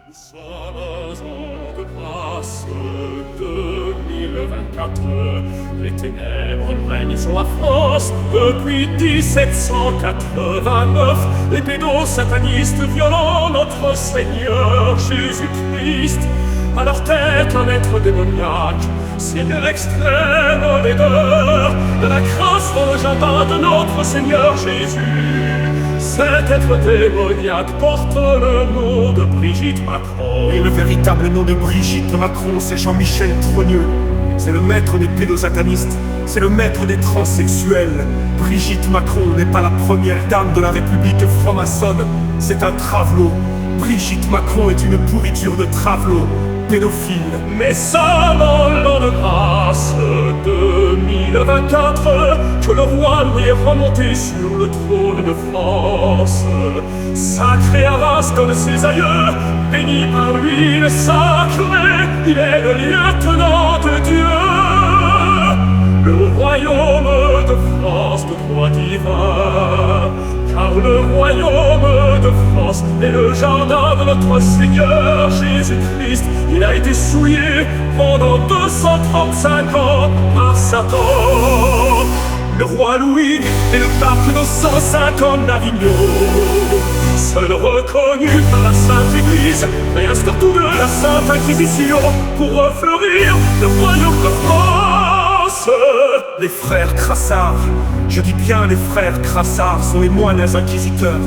Nous sommes un jour de grâce 2024. Les ténèbres règnent sur la France depuis 1789. Les pédosatanistes violant notre Seigneur Jésus-Christ. À leur tête un être démoniaque, signe l'extrême laideur de la crasse dans le jardin de notre Seigneur Jésus. Cet être démoniaque porte le nom de Brigitte Macron. Et le véritable nom de Brigitte Macron, c'est Jean-Michel Trogneux. C'est le maître des pédosatanistes, c'est le maître des transsexuels. Brigitte Macron n'est pas la première dame de la République franc-maçonne, c'est un travelot. Brigitte Macron est une pourriture de travelot, pédophile. Mais seulement l'an de grâce 2024 que le roi lui est remonté sur le trône de France. Sacré Arras comme ses aïeux, béni par lui le sacré, il est le lieutenant de Dieu. Le royaume de France de droit divin, car le royaume de France est le jardin de notre Seigneur Jésus-Christ. Il a été souillé pendant 235 ans par Satan. Le roi Louis et le pape Innocent V en Avignon, seul reconnu par la Sainte Église, réinstaure tout de la Sainte Inquisition pour refleurir le royaume de France. Les frères Crassard, je dis bien les frères Crassard, sont les moines inquisiteurs.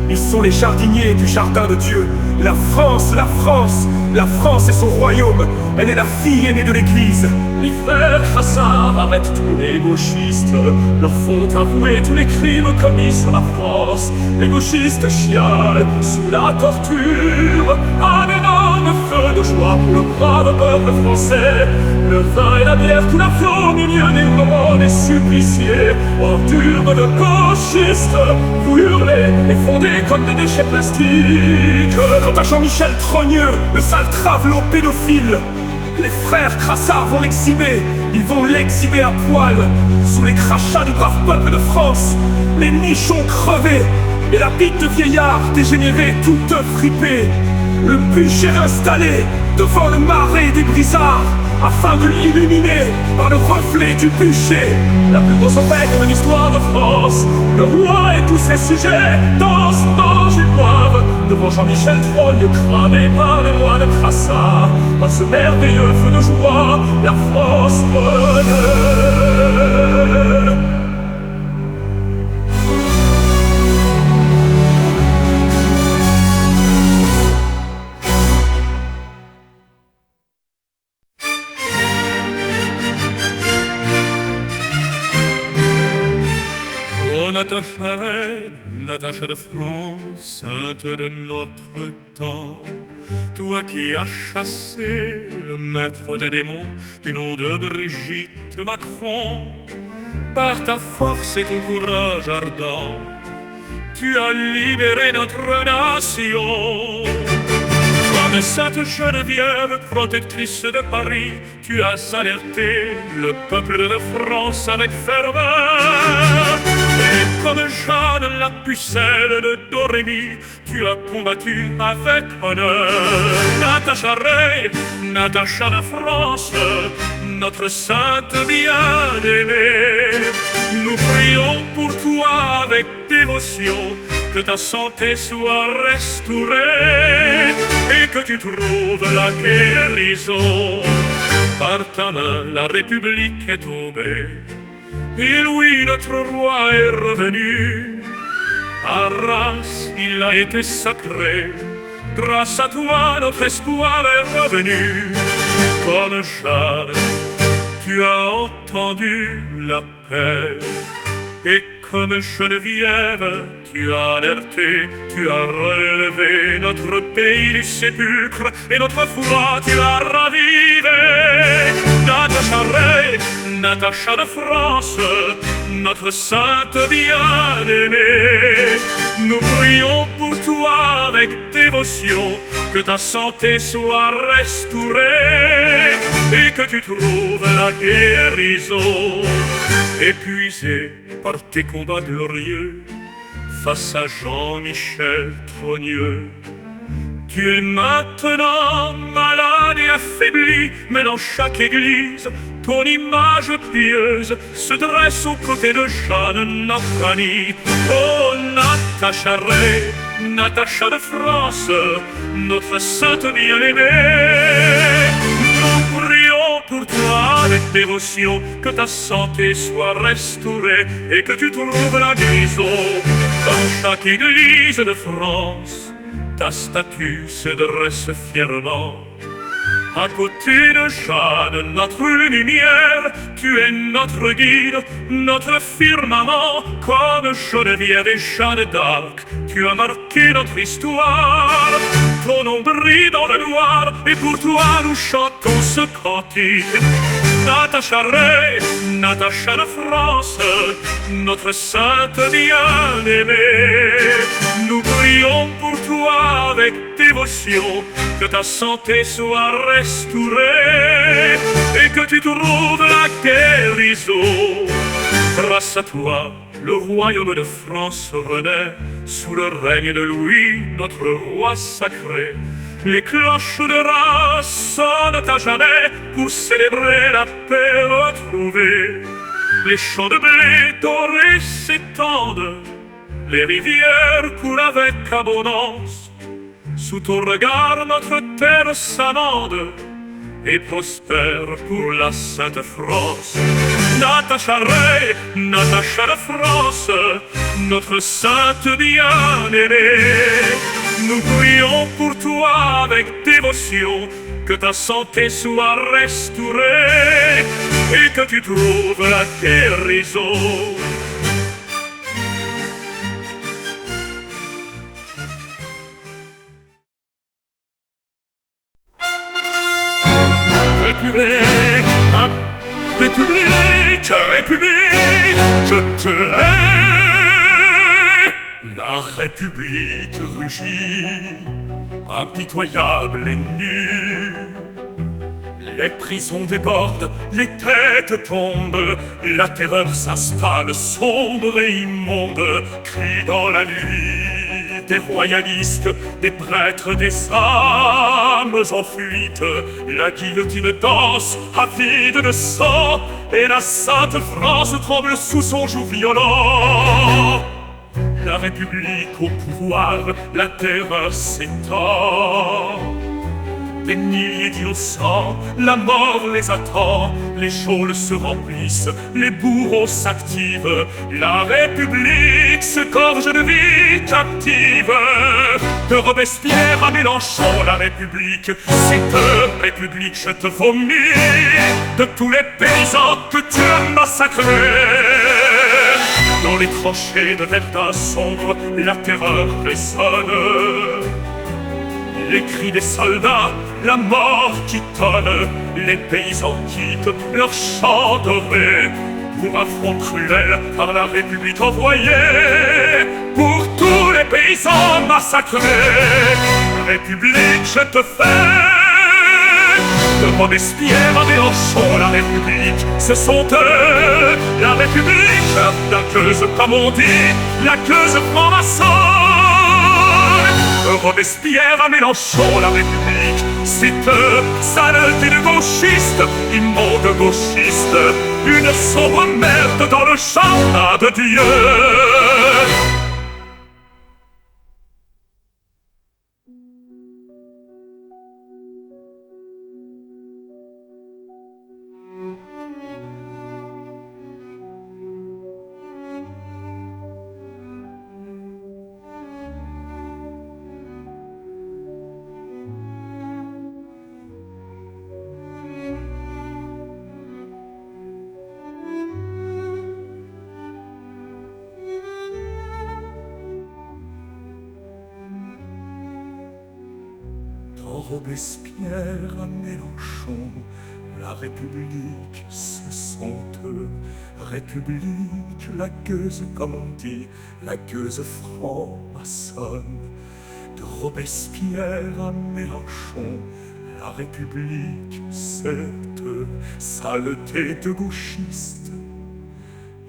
Ils sont les jardiniers du jardin de Dieu. La France, la France, la France est son royaume. Elle est la fille aînée de l'Église. Les frères Crassard arrêtent tous les gauchistes, leur font avouer tous les crimes commis sur la France. Les gauchistes chialent sous la torture, un énorme feu de joie pour le brave peuple français. Le vin et la bière coulent à flot au milieu des mourants, des suppliciés. Ordures de gauchistes, vous hurlez et fondez comme des déchets plastiques. Quant à Jean-Michel Trogneux, le sale travelot pédophile, les frères Crassard vont l'exhiber, ils vont l'exhiber à poil, sous les crachats du brave peuple de France, les nichons crevés, et la bite de vieillard dégénérée, toute fripée, le bûcher installé devant le marais des brisards, afin de l'illuminer par le reflet du bûcher. La plus grosse fête de l'histoire de France, le roi et tous ses sujets dansent, mangent et boivent devant Jean-Michel Trogneux cramé par les rois de Crassard. Dans ce merveilleux feu de joie, la France renaît. Natacha de France, sainte de notre temps, toi qui as chassé le maître des démons du nom de Brigitte Macron, par ta force et ton courage ardent, tu as libéré notre nation. Comme sainte Geneviève, protectrice de Paris, tu as alerté le peuple de France avec ferveur. Et comme Jeanne la pucelle de Dorémy, tu as combattu avec honneur. Natacha Rey, Natacha de France, notre sainte bien-aimée, nous prions pour toi avec dévotion, que ta santé soit restaurée et que tu trouves la guérison. Par ta main, la République est tombée et Louis, notre roi, est revenu. Arras, il a été sacré. Grâce à toi, notre espoir est revenu. Comme Jeanne, tu as entendu l'appel. Et comme Geneviève, tu as alerté, tu as relevé notre pays du sépulcre, et notre foi tu as ravivé. Natacha Rey, Natacha de France, notre sainte bien-aimée, nous prions pour toi avec dévotion, que ta santé soit restaurée et que tu trouves la guérison. Épuisé par tes combats glorieux, face à Jean-Michel Trogneux, Tu es maintenant malade et affaibli, mais dans chaque église, ton image pieuse se dresse aux côtés de Jeanne, notre amie. Oh, Natacha Ray, Natacha de France, notre sainte bien-aimée. Nous prions pour toi avec dévotion, que ta santé soit restaurée et que tu trouves la guérison. Dans chaque église de France, ta statue se dresse fièrement. À côté de Jeanne, notre lumière, tu es notre guide, notre firmament. Comme Geneviève et Jeanne d'Arc, tu as marqué notre histoire. Ton nom brille dans le noir, et pour toi nous chantons ce cantique. Natacha Ray, Natacha de France, notre sainte bien-aimée. Nous prions pour toi avec dévotion, que ta santé soit restaurée et que tu trouves la guérison. Grâce à toi, le royaume de France renaît sous le règne de Louis, notre roi sacré. Les cloches de Reims sonnent à jamais pour célébrer la paix retrouvée. Les champs de blé dorés s'étendent, les rivières coulent avec abondance. Sous ton regard, notre terre s'amende et prospère pour la Sainte France. Natacha Ray, Natacha de France, notre sainte bien-aimée. Nous prions pour toi avec dévotion, que ta santé soit restaurée et que tu trouves la guérison. République, République, République, je te hais. La République rugit, impitoyable et nue. Les prisons débordent, les têtes tombent, la terreur s'installe, sombre et immonde, crie dans la nuit. Des royalistes, des prêtres, des âmes en fuite, la guillotine danse, avide de sang, et la sainte France tremble sous son joug violent. La République au pouvoir, la terreur s'étend. Des milliers d'innocents, la mort les attend. Les geôles se remplissent, les bourreaux s'activent. La République se gorge de vie captive. De Robespierre à Mélenchon, la République, cette République, je te vomis. De tous les paysans que tu as massacrés. Dans les tranchées de Verdun sombre, la terreur résonne. Les cris des soldats, la mort qui tonne, les paysans quittent leur champ doré pour un front cruel par la République envoyée. Pour tous les paysans massacrés, République, je te fais. De Robespierre à Mélenchon, la République, ce sont eux. La République, la gueuse comme on dit, la gueuse franc-maçonne. Robespierre à Mélenchon, la République, c'est eux, saleté de gauchistes, immonde gauchiste, une sombre merde dans le jardin de Dieu. Robespierre à Mélenchon, la République, ce sont eux. République, la gueuse comme on dit, la gueuse franc-maçonne. De Robespierre à Mélenchon, la République, c'est eux. Saleté de gauchistes,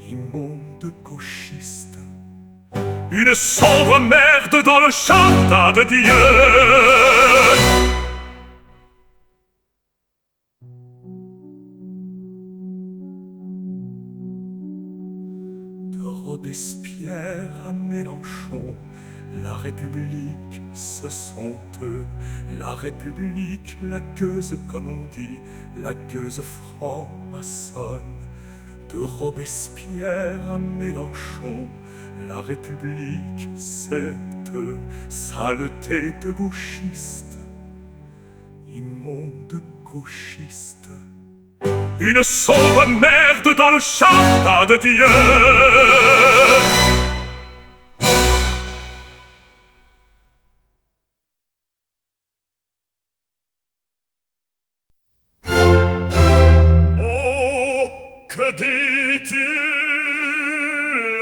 immonde gauchiste. Une sombre merde dans le jardin de Dieu. Robespierre à Mélenchon. La République, ce sont eux. La République, la gueuse comme on dit, la gueuse franc-maçonne. De Robespierre à Mélenchon, la République, c'est eux. Saleté de gauchistes, immonde gauchiste. Une sombre merde dans le char de Dieu. Oh, que dis-tu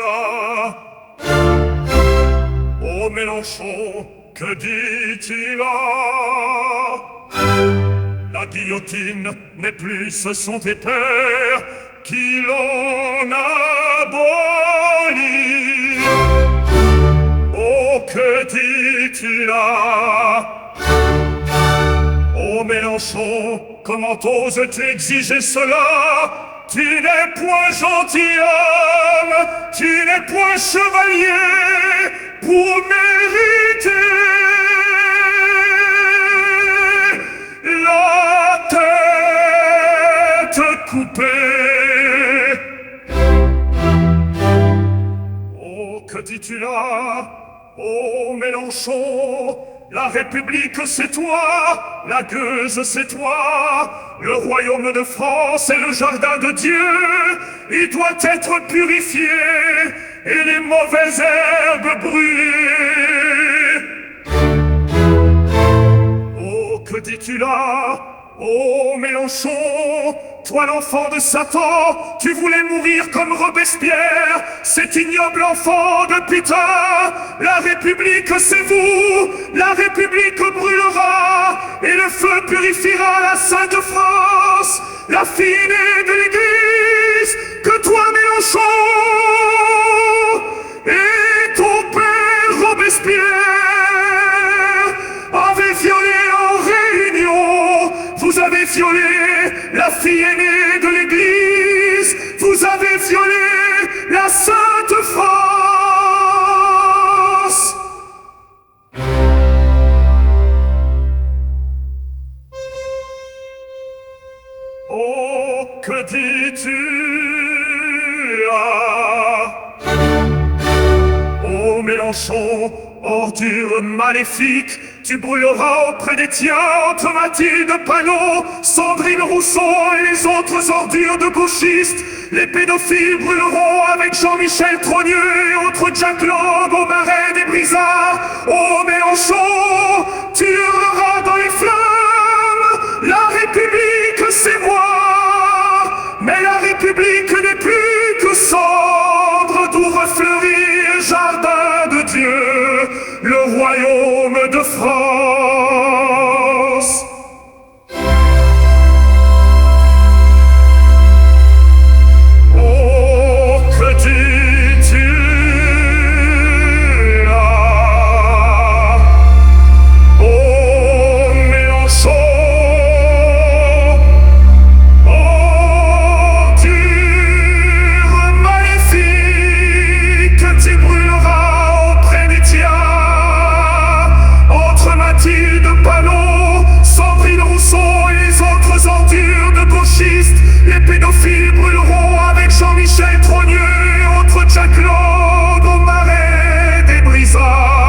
là? Oh Mélenchon, que dis-tu là? La guillotine n'est plus, ce sont tes pères qui l'ont abolie. Oh, que dis-tu là? Oh Mélenchon, comment oses-tu exiger cela? Tu n'es point gentilhomme, tu n'es point chevalier pour mériter la tête coupée. Oh, que dis-tu là? Oh Mélenchon, la République c'est toi, la gueuse c'est toi, le royaume de France est le jardin de Dieu, il doit être purifié et les mauvaises herbes brûlées. Oh, que dis-tu là? Oh Mélenchon, toi l'enfant de Satan, tu voulais mourir comme Robespierre, cet ignoble enfant de putain. La République c'est vous, la République brûlera, et le feu purifiera la Sainte France, la fille aînée de l'Église, que toi Mélenchon, et ton père Robespierre, avez violé en réunion. Vous avez violé la fille aînée de l'Église, vous avez violé la Sainte France. Oh, que dis-tu là? Oh Mélenchon, ordure maléfique, tu brûleras auprès des tiens entre Mathilde Panot, Sandrine Rousseau et les autres ordures de gauchistes. Les pédophiles brûleront avec Jean-Michel Trogneux et autres Jack Lang au marais des Brizards. Oh Mélenchon, tu hurleras dans les flammes, la République c'est moi. Mais la République n'est plus que cendre d'où refleurit le jardin de Dieu, le royaume de France. Oh, que dis-tu là? Oh, Mélenchon, ordure maléfique, tu brûleras auprès des tiens entre Mathilde Panot, Sandrine Rousseau et les autres ordures de gauchistes. Les pédophiles brûleront avec Jean-Michel Trogneux et autres Jack Lang au marais des Brizards.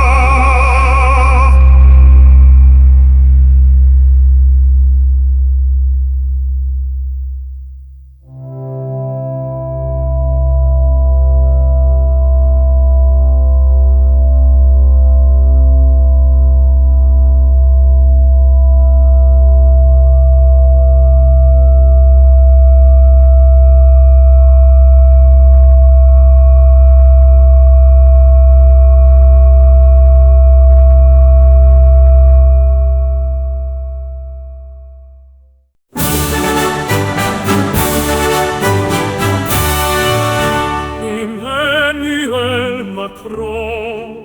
Emmanuel Macron,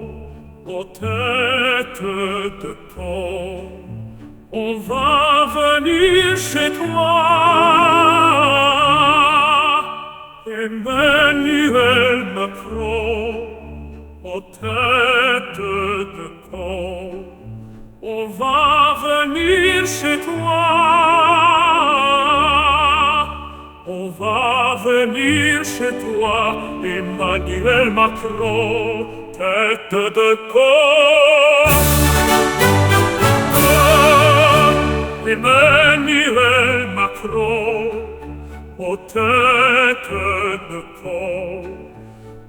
aux têtes de pont, on va venir chez toi. Emmanuel Macron, aux têtes de con. On va venir chez toi. On va venir chez toi, Emmanuel Macron, tête de con. Emmanuel Macron, aux têtes de con.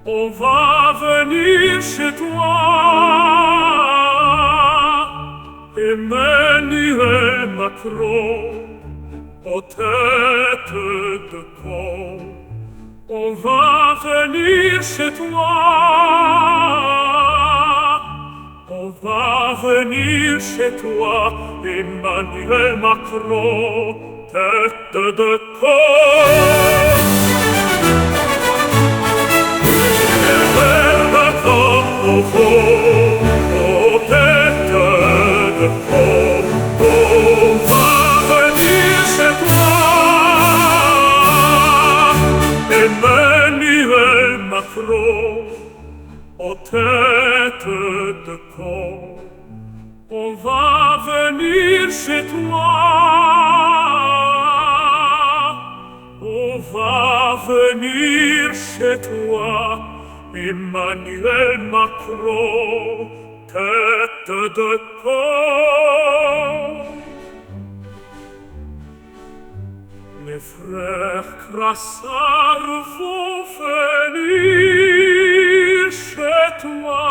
On va venir chez toi, Emmanuel Macron, aux têtes de con. On va venir chez toi. On va venir chez toi, Emmanuel Macron, tête de con. Emmanuel Macron, aux têtes de con. On va venir chez toi, Emmanuel Macron, aux têtes de con. On va venir chez toi. On va venir chez toi, Emmanuel Macron, tête de con. Les frères Crassard vont venir chez toi.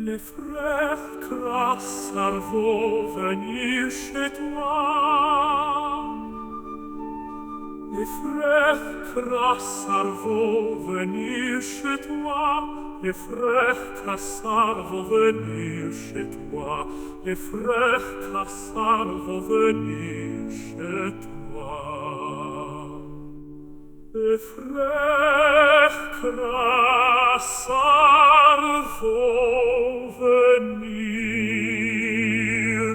Les frères Crassard vont venir chez toi. Les frères Crassard vont venir chez toi. Les frères Crassard vont venir chez toi. Les frères Crassard vont venir chez toi. Les frères Crassard vont venir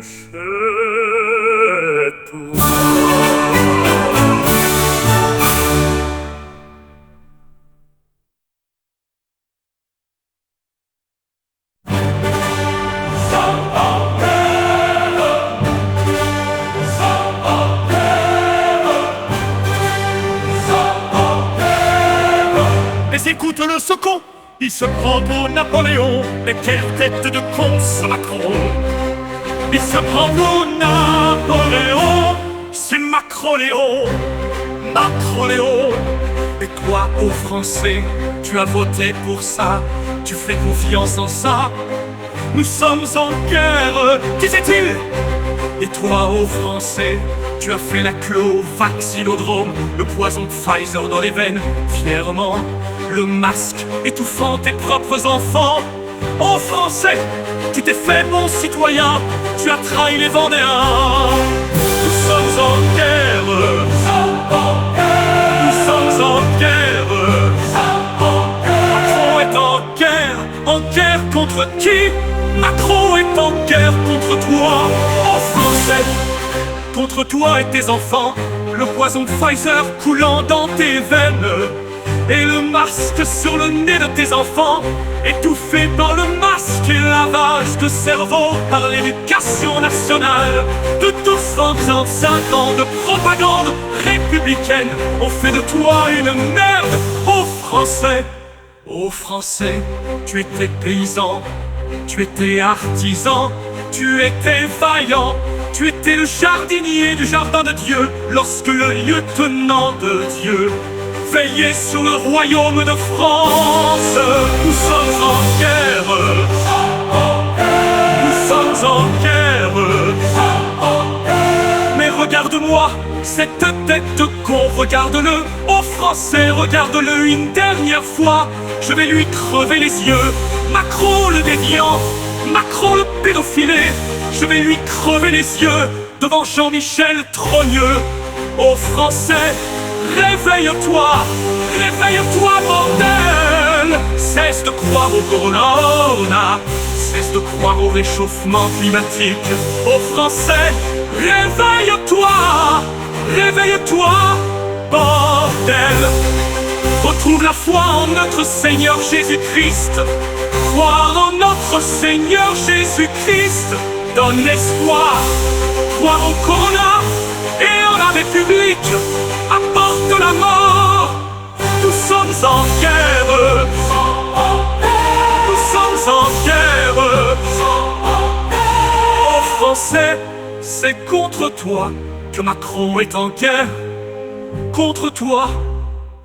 chez toi. Mais écoute le second, il se prend pour Napoléon. Mais quelle tête de con ce Macron! Il se prend pour Napoléon. C'est Macroléon, Macroléon. Et toi, ô Français, tu as voté pour ça. Tu fais confiance en ça. Nous sommes en guerre, disait-il. Et toi, ô Français, tu as fait la queue au vaccinodrome. Le poison de Pfizer dans les veines, fièrement. Le masque étouffant tes propres enfants. Ô Français, tu t'es fait bon citoyen. Tu as trahi les Vendéens. Nous sommes en guerre. Nous sommes en guerre. Macron est en guerre contre qui? Macron est en guerre contre toi. Ô Français, contre toi et tes enfants. Le poison de Pfizer coulant dans tes veines. Et le masque sur le nez de tes enfants, étouffé par le masque et lavage de cerveau par l'éducation nationale. De 235 ans de propagande républicaine, on fait de toi une merde. Ô Français, ô Français, tu étais paysan, tu étais artisan, tu étais vaillant, tu étais le jardinier du jardin de Dieu lorsque le lieutenant de Dieu veillez sur le royaume de France. Nous sommes en guerre. Nous sommes en guerre. Mais regarde-moi, cette tête de con, regarde-le. Ô Français, regarde-le une dernière fois. Je vais lui crever les yeux. Macron le déviant, Macron le pédophilé. Je vais lui crever les yeux devant Jean-Michel Trogneux. Ô Français, réveille-toi, Réveille-toi, bordel! Cesse de croire au corona, cesse de croire au réchauffement climatique. Aux Français, réveille-toi! Réveille-toi, bordel! Retrouve la foi en notre Seigneur Jésus-Christ. Croire en notre Seigneur Jésus-Christ donne l'espoir. Croire au corona et en la République apporte la mort. Nous sommes en guerre. Nous sommes en guerre. Aux Français, c'est contre toi que Macron est en guerre. Contre toi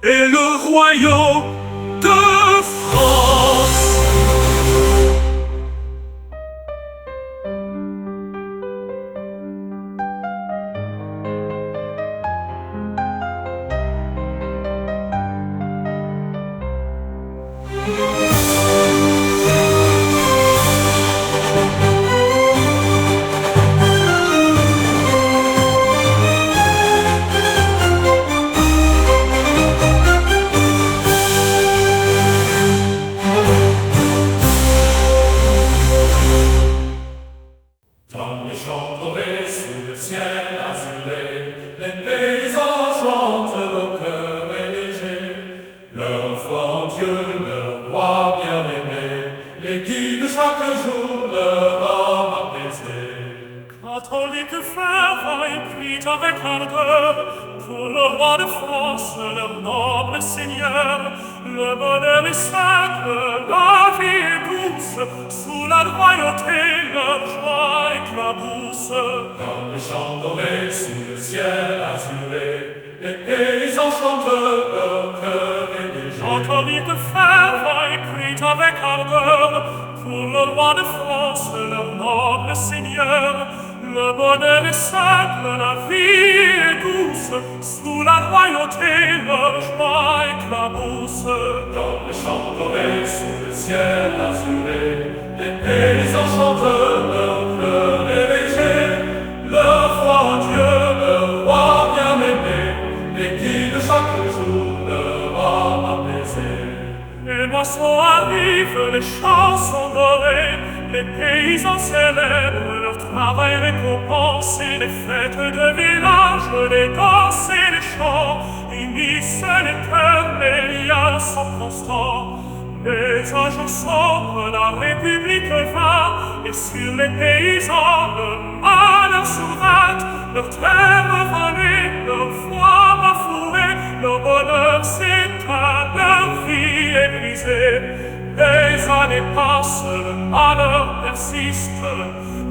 et le royaume de France. Sous le ciel azulé, les paysans chantent au cœur léger. Leur foi en Dieu, leur roi bien-aimé, les guide chaque jour leur âme apaisée. Catholiques fervents et prient avec ardeur pour le roi de France, leur noble Seigneur. Le bonheur est simple, la vie est douce, sous la royauté leur joie éclabousse. Dans les champs dorés, sous le ciel azuré, les paysans chantent leur cœur léger. Catholiques fervents et prient avec ardeur pour le roi de France, leur noble Seigneur. Le bonheur est simple, la vie est douce, sous la royauté leur joie éclabousse. Dans les champs dorés, sous le ciel azuré, les paysans chantent leur cœur léger. Leur foi en Dieu, leur roi bien-aimé, les guide chaque jour leur âme apaisée. Les moissons arrivent, les champs sont dorés, les paysans célèbrent leur travail récompensé. Les fêtes de village, les danses et les chants unissent les cœurs, les liens sont constants. Mais un jour sombre, la République va, et sur les paysans le malheur s'ouvre. Leur terre volée, leur foi bafouée, leur bonheur s'éteint, leur vie est brisée. Les années passent, le malheur persiste,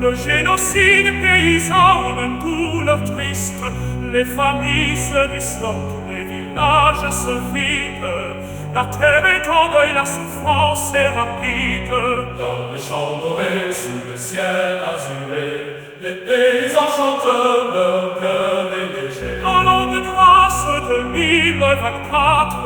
le génocide paysan, une douleur triste. Les familles se disloquent, les villages se vident. La terre est en deuil, la souffrance est rapide. Dans les champs dorés, sous le ciel azuré, les paysans chantent leur cœur léger. Dans l'an de grâce de 1024,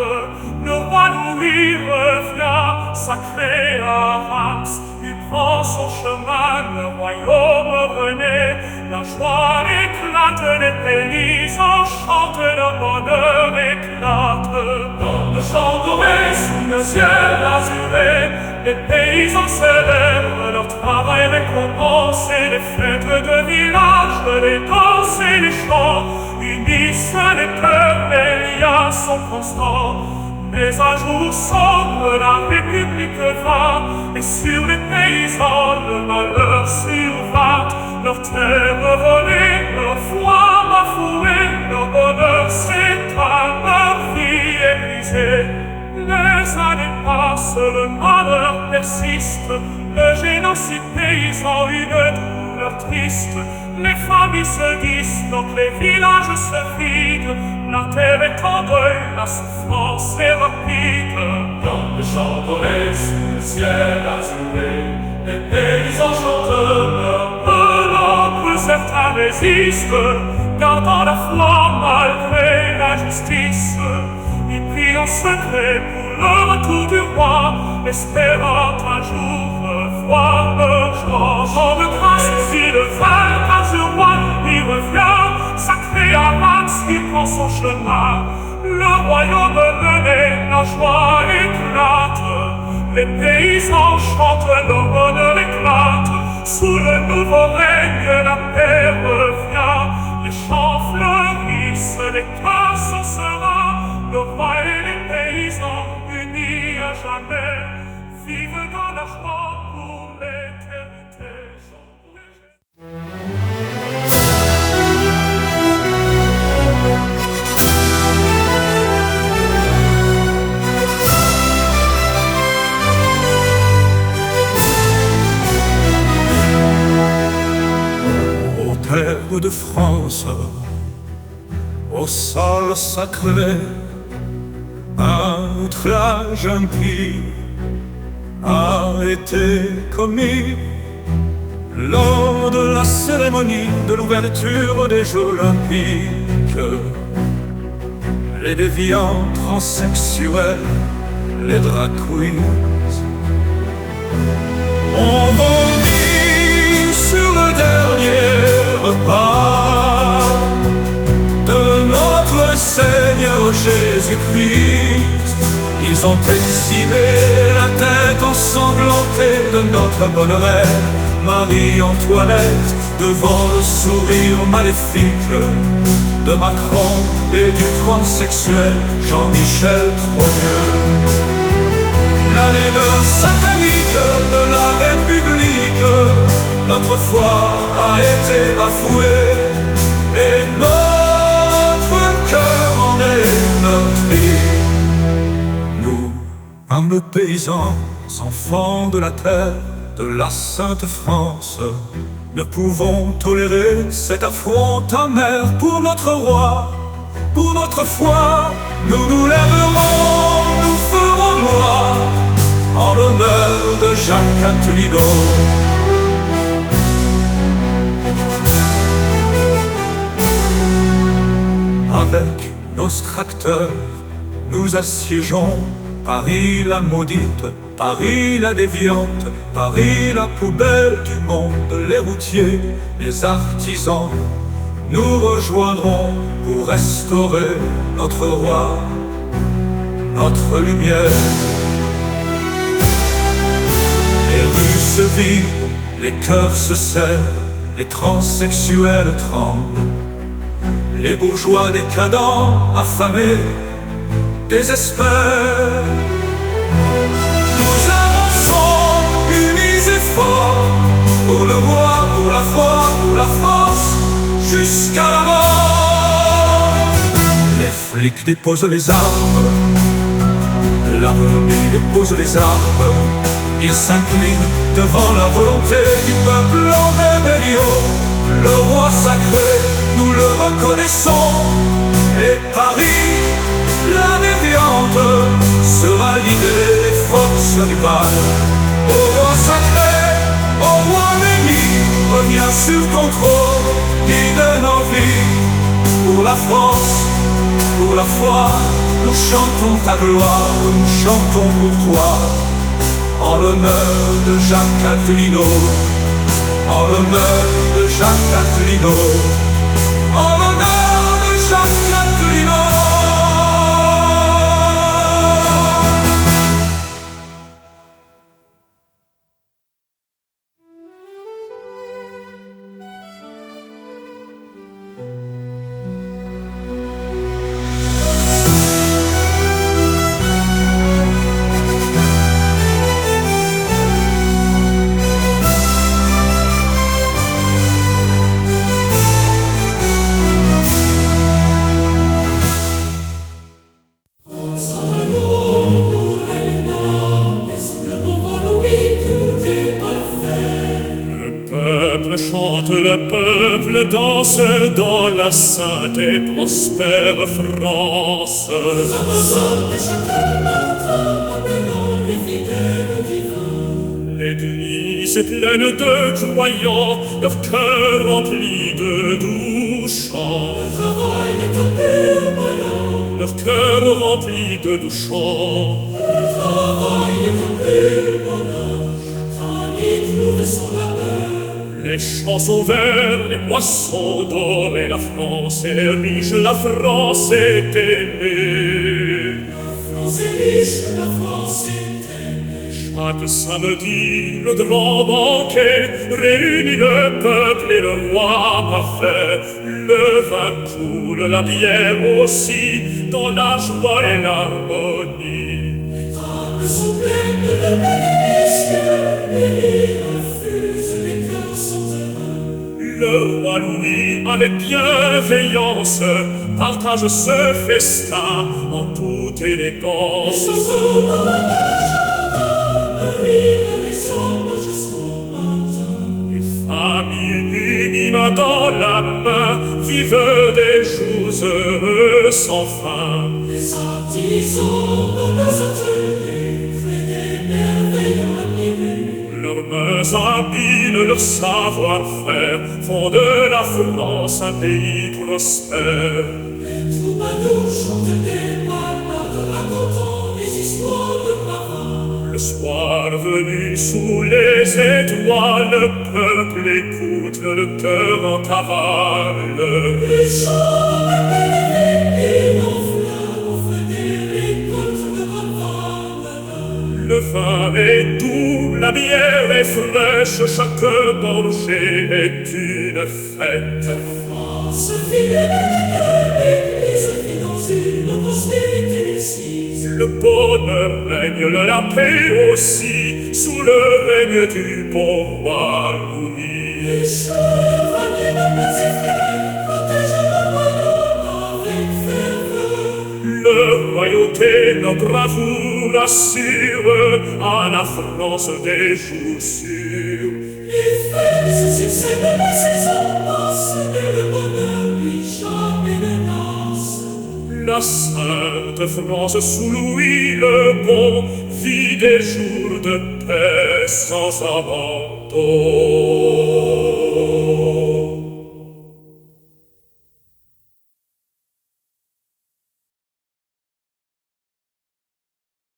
le roi Louis revient, sacré à Reims. Il prend son chemin, le royaume renaît. La joie éclate, les paysans chantent, leur bonheur éclate. Dans le champ doré, Sous le ciel azuré, les paysans célèbrent leur travail récompensé. Les fêtes de village, les danses et les chants unissent les cœurs, les liens sont constants. Mais un jour sombre, la République va, et sur les paysans le malheur survint. Leur terre volée, leur foi bafouée, leur bonheur s'éteint, leur vie est brisée. Les années passent, le malheur persiste, le génocide paysan, une douleur triste. Les familles se disloquent, les villages se vident. La terre est en deuil, la souffrance est rapide. dans le champ doré, sous le ciel azuré, les paysans chantent leur L'ombre, certains résistent, gardant la foi malgré l'injustice. Ils prient en secret pour le retour du roi, espérant un jour revoir leur joie. Chant de grâce, si le 24 roi, il revient, sacré à Reims, il prend son chemin. Le royaume venait, la joie éclate. Les paysans chantent, l'aumône éclate. Sous le nouveau règne, la paix revient. Les champs fleurissent, les cœurs sont sereins. Le roi et les paysans, unis à jamais, vivent dans la joie pour l'éternité. Terre de France, au sol sacré, un outrage impie a été commis lors de la cérémonie de l'ouverture des Jeux olympiques. Les déviants transsexuels, les drag queens, ont vomi sur le dernier repas de notre Seigneur Jésus-Christ. Ils ont exhibé la tête ensanglantée de notre bonne reine Marie-Antoinette devant le sourire maléfique de Macron et du transsexuel Jean-Michel Trogneux. L'année de satanique de la République, notre foi a été bafouée et notre cœur en est meurtri. Nous, humbles paysans, enfants de la terre, de la Sainte France, ne pouvons tolérer cet affront amer pour notre roi. Pour notre foi, nous nous lèverons, nous ferons loi en l'honneur de Jacques Attendino. Avec nos tracteurs, nous assiégeons Paris la maudite, Paris la déviante, Paris la poubelle du monde. Les routiers, les artisans, nous rejoindrons pour restaurer notre roi, notre lumière. Les rues se vident, les cœurs se serrent, les transsexuels tremblent. Les bourgeois décadents, affamés, désespèrent. Nous avançons, unis et forts, pour le roi, pour la foi, pour la France, jusqu'à la mort. Les flics déposent les armes, l'armée dépose les armes. Ils s'inclinent devant la volonté du peuple en rébellion. Le roi sacré, nous le reconnaissons, et Paris, la déviante, sera l'idée des forces rivales. Au roi sacré, au roi béni, reviens sur ton trône, guide nos vies. Pour la France, pour la foi, nous chantons ta gloire, nous chantons pour toi. En l'honneur de Jacques Attendino, en l'honneur de Jacques Attendino, en l'honneur de Jacques Attendino. Le peuple danse dans la sainte et prospère France. L'église est pleine de croyants, leur cœur rempli de doux chants. Leur cœur rempli de doux chants. Les champs sont verts, les moissons d'or et la France est riche, la France est aimée. La France est riche, la France est aimée. Chaque samedi, le grand banquet réunit le peuple et le roi parfait. Le vin coule, la bière aussi, dans la joie et l'harmonie. Les tables sont pleines de délicieux, les rires fusent, les cœurs sont heureux. Le roi Louis, avec bienveillance, partage ce festin en toute élégance. Les oiseaux dans la cage ardent, rire les sombres jusqu'au matin. Les familles unies main dans la main vivent des jours heureux sans fin. Les artisans dans leurs ateliers créent des merveilles admirées. Leurs mains habiles, leur savoir-faire font de la France un pays prospère. Les troubadours chantent des ballades racontant les histoires de marins. Le soir venu sous les étoiles, le peuple écoute le cœur en cavale. Les champs et l'enflamme on fait des récoltes de caravane. Le vin est doux, la bière est fraîche, chaque gorgée est une fête. France fidèle à l'Église financière, la prospérité décise. Le bonheur règne, la paix aussi, sous le règne du bon roi Louis. Les chevaliers de Pacifique protègent le royaume avec ferveur. Le royauté, nos bravoure assure à la France des jours sûrs. Les fêtes se succèdent, les saisons passent, et le bonheur lui jamais ne lasse. La sainte France sous Louis le Bon vit des jours de paix sans abandon.